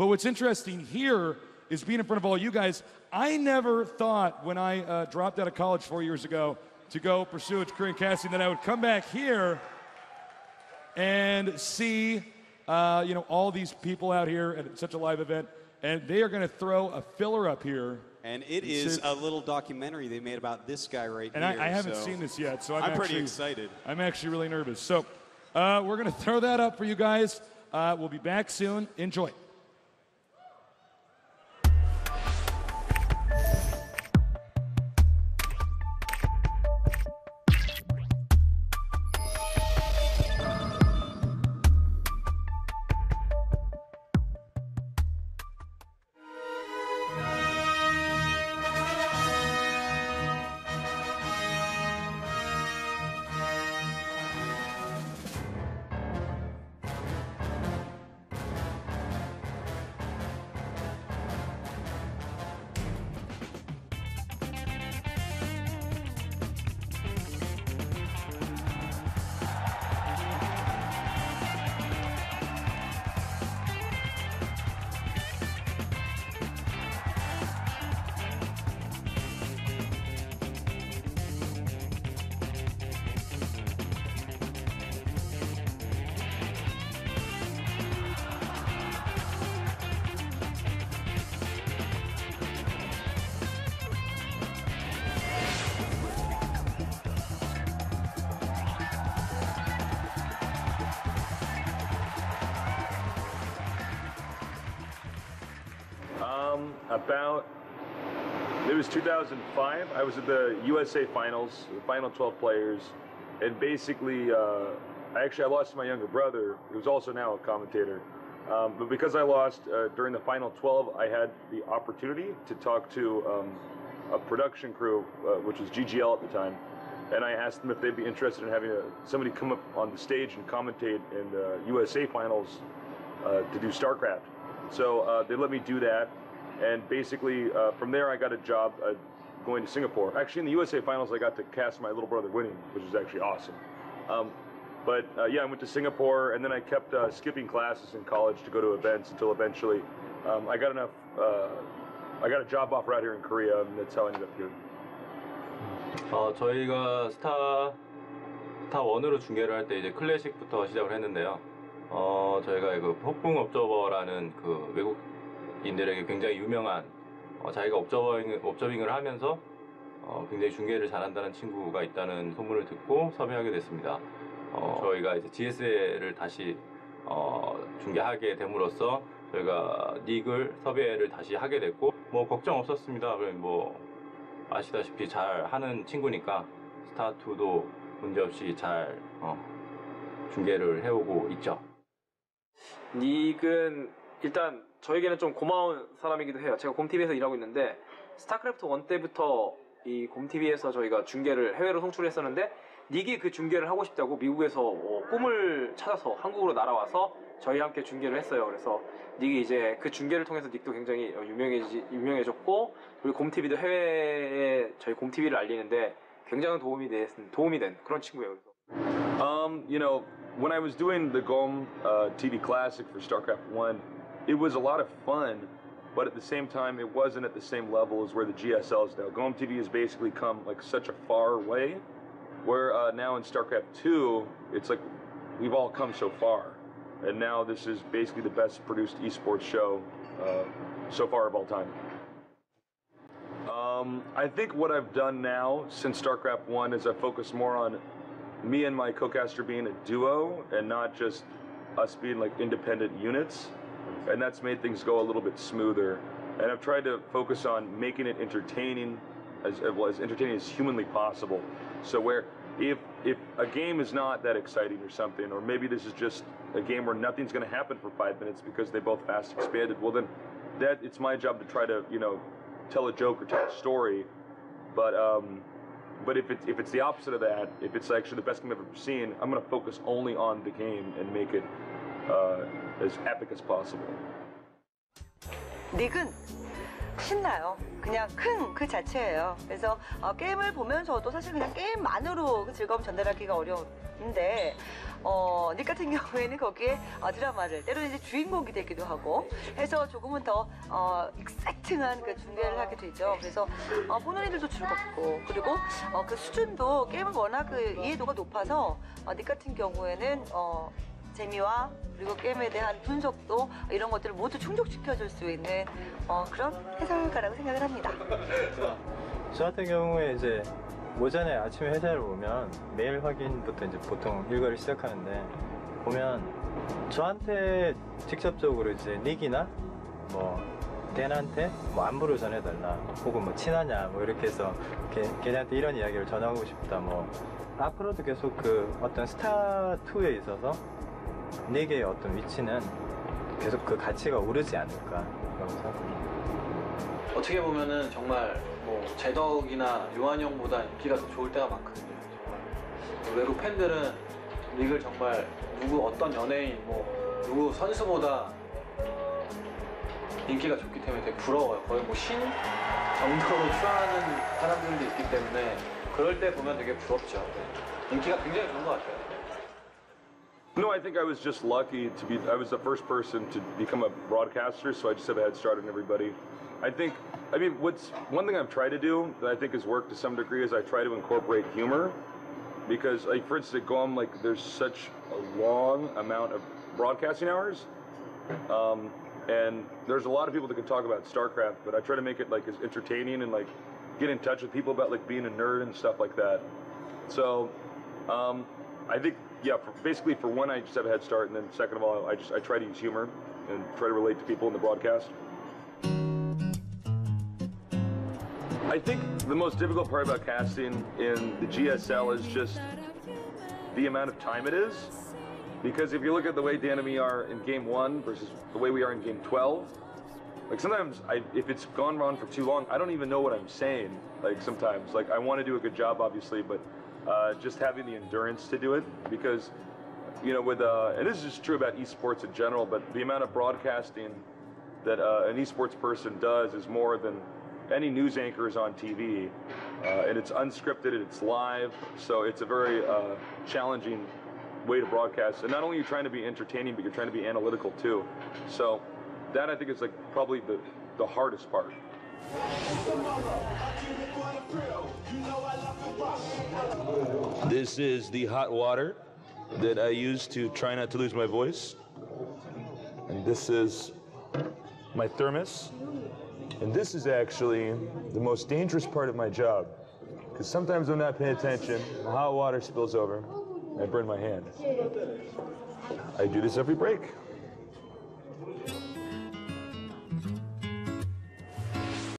But what's interesting here is being in front of all you guys. I never thought when I dropped out of college 4 years ago to go pursue a career in casting that I would come back here and see you know, all these people out here at such a live event, and they are going to throw a filler up here. And it is a little documentary they made about this guy right here. And I haven't seen this yet, so I'm pretty excited. I'm actually really nervous. So we're going to throw that up for you guys. We'll be back soon. Enjoy. It was 2005. I was at the USA Finals, the final 12 players, and basically, I lost to my younger brother, who's also now a commentator. But because I lost during the final 12, I had the opportunity to talk to a production crew, which was GGL at the time, and I asked them if they'd be interested in having somebody come up on the stage and commentate in the USA Finals to do StarCraft. So they let me do that. And basically, from there, I got a job going to Singapore. Actually, in the USA Finals, I got to cast my little brother winning, which was actually awesome. Yeah, I went to Singapore, and then I kept skipping classes in college to go to events until eventually I got a job offer out here in Korea, and that's how I ended up here. 저희가 스타 1으로 중계를 할 때 이제 클래식부터 시작을 했는데요. 저희가 그 폭풍 옵저버라는 그 외국인들에게 굉장히 유명한 자기가 옵저빙을 하면서 굉장히 중계를 잘한다는 친구가 있다는 소문을 듣고 섭외하게 됐습니다. 저희가 이제 GSL을 다시 중계하게 됨으로써 저희가 닉을 섭외를 다시 하게 됐고 뭐 걱정 없었습니다. 뭐 아시다시피 잘 하는 친구니까 스타2도 문제없이 잘 중계를 해오고 있죠. 닉은 일단 저에게는 좀 고마운 사람이기도 해요. 제가 곰TV에서 일하고 있는데 스타크래프트 1 때부터 이 곰TV에서 저희가 중계를 해외로 송출했었는데 닉이 그 중계를 하고 싶다고 미국에서 꿈을 찾아서 한국으로 날아와서 저희와 함께 중계를 했어요. 그래서 닉이 이제 그 중계를 통해서 닉도 굉장히 유명해졌고 그리고 곰TV도 해외에 저희 곰TV를 알리는데 굉장히 도움이 된 그런 친구예요. You know, when I was doing the Gom TV Classic for StarCraft 1, it was a lot of fun, but at the same time, it wasn't at the same level as where the GSL is now. Gom TV has basically come like such a far way, where now in StarCraft 2, it's like we've all come so far, and now this is basically the best produced esports show so far of all time. I think what I've done now since StarCraft 1 is I focus more on me and my co-caster being a duo and not just us being like independent units, and that's made things go a little bit smoother. And I've tried to focus on making it entertaining, as entertaining as humanly possible. So where if a game is not that exciting or something, or maybe this is just a game where nothing's going to happen for 5 minutes because they both fast expanded, well then it's my job to try to, you know, tell a joke or tell a story. But if it's the opposite of that, if it's actually the best game I've ever seen, I'm going to focus only on the game and make it as epic as possible. 닉은 신나요. 그냥 큰 그 자체예요. 그래서 게임을 보면서도 사실 그냥 게임만으로 그 즐거움 전달하기가 어려운 있는데 닉 같은 경우에는 거기에 드라마를 때로는 이제 주인공이 되기도 하고 해서 조금은 더 익사이팅한 그 중계를 하게 되죠. 그래서 보는 이들도 즐겁고 그리고 그 수준도 게임은 워낙 그 이해도가 높아서 닉 같은 경우에는 재미와 그리고 게임에 대한 분석도 이런 것들을 모두 충족시켜줄 수 있는 그런 해설가라고 생각을 합니다. 저 같은 경우에 이제 오전에 아침에 회사를 오면 메일 확인부터 이제 보통 일과를 시작하는데 보면 저한테 직접적으로 이제 닉이나 뭐 댄한테 뭐 안부를 전해달라 혹은 뭐 친하냐 뭐 이렇게 해서 걔네한테 이런 이야기를 전하고 싶다 뭐 앞으로도 계속 그 어떤 스타2에 있어서 닉의 어떤 위치는 계속 그 가치가 오르지 않을까 라고 생각합니다. 어떻게 보면은 정말 뭐 제덕이나 요한 형보다 인기가 더 좋을 때가 많거든요. 정말. 외국 팬들은 릭을 정말 누구 어떤 연예인 뭐 누구 선수보다 인기가 좋기 때문에 되게 부러워요. 거의 뭐 신 정도로 추앙하는 사람들도 있기 때문에 그럴 때 보면 되게 부럽죠. 인기가 굉장히 좋은 것 같아요. No, I think I was just lucky to be. I was the first person to become a broadcaster, so I just have a head start on everybody. I mean, what's one thing I've tried to do that I think has worked to some degree is I try to incorporate humor, because, like, for instance, at GOM, like, there's such a long amount of broadcasting hours, and there's a lot of people that can talk about StarCraft, but I try to make it like as entertaining and like get in touch with people about like being a nerd and stuff like that. So, I think. Yeah, basically for one, I just have a head start, and then second of all, I try to use humor and try to relate to people in the broadcast. I think the most difficult part about casting in the GSL is just the amount of time it is. Because if you look at the way Dan and me are in Game 1 versus the way we are in Game 12, like sometimes if it's gone on for too long, I don't even know what I'm saying. Like sometimes, like I want to do a good job, obviously, but just having the endurance to do it, because you know, with and this is just true about esports in general, but the amount of broadcasting that an esports person does is more than any news anchor is on TV, and it's unscripted and it's live, so it's a very challenging way to broadcast. And not only are you trying to be entertaining, but you're trying to be analytical too. So that I think is like probably the hardest part. This is the hot water that I use to try not to lose my voice. And this is my thermos. And this is actually the most dangerous part of my job, because sometimes I'm not paying attention, the hot water spills over, and I burn my hand. I do this every break.